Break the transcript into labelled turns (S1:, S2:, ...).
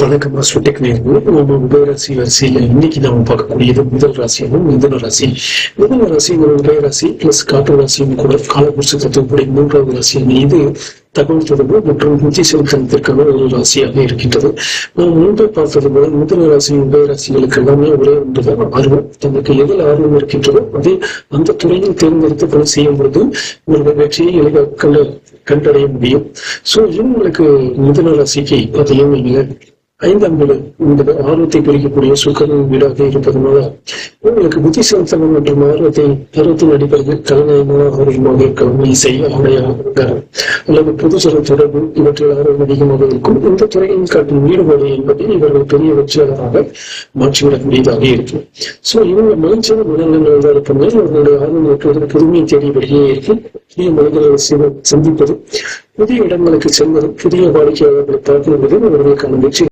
S1: வணக்கம் மாஸ்டர் நம்ம உபயராசி வரிசையில இன்னைக்கு நாம பார்க்கக்கூடியது முதல் ராசியாகவும் மிதுன ராசி. மிதுன ராசி ஒரு உபயராசி பிளஸ் காற்று ராசியும் கூட காலபுருஷ தத்துவப்படி மூன்றாவது ராசியான இது தகவல் தொடர்பு மற்றும் புத்தி செலுத்தத்திற்கான ஒரு ராசியாக இருக்கின்றது. நாம் முன்பே பார்த்தது போல மிதுன ராசி உபயராசிகளுக்கு எல்லாமே ஒரே ஒன்றுதான் ஆர்வம். தனக்கு எதில் ஆர்வம் இருக்கின்றதோ அதே அந்த துறையில் தேர்ந்தெடுத்து பணி செய்யும் பொழுது ஒரு வெற்றியை எளிதாக கண்டடைய முடியும். சோ இவங்களுக்கு மிதுன ராசிக்கு பார்த்தீங்கன்னா 5ஆம் வீடு என்பது ஆர்வத்தை குறிக்கக்கூடிய சுக்கரன் வீடாக இருப்பதனால உங்களுக்கு புத்தி செலுத்தணும் மற்றும் ஆர்வத்தின் அடிப்படையில் கலைநயமான ஆர்வமாக இருக்கலாம். இசை, ஆடையாக அல்லது பொதுச்சர தொடர்பு இவற்றில் ஆர்வம் அதிகமாக இருக்கும். இந்த துறையில் காட்டும் ஈடுபாடு என்பது இவர்கள் பெரிய வெற்றியாளராக மாற்றிவிடக்கூடியதாக இருக்கும். சோ இவங்க மகிழ்ச்சியான மனநிலையில் இருப்பாங்க. அவர்களுடைய ஆர்வம் இருக்கிறது புதுமையை தேடி வெளியே இருக்கும். புதிய மனிதர்களை சந்திப்பது, புதிய இடங்களுக்கு செல்வது, புதிய வாடிக்கையாளர்களை பார்ப்பது அவர்களுக்கான வெற்றி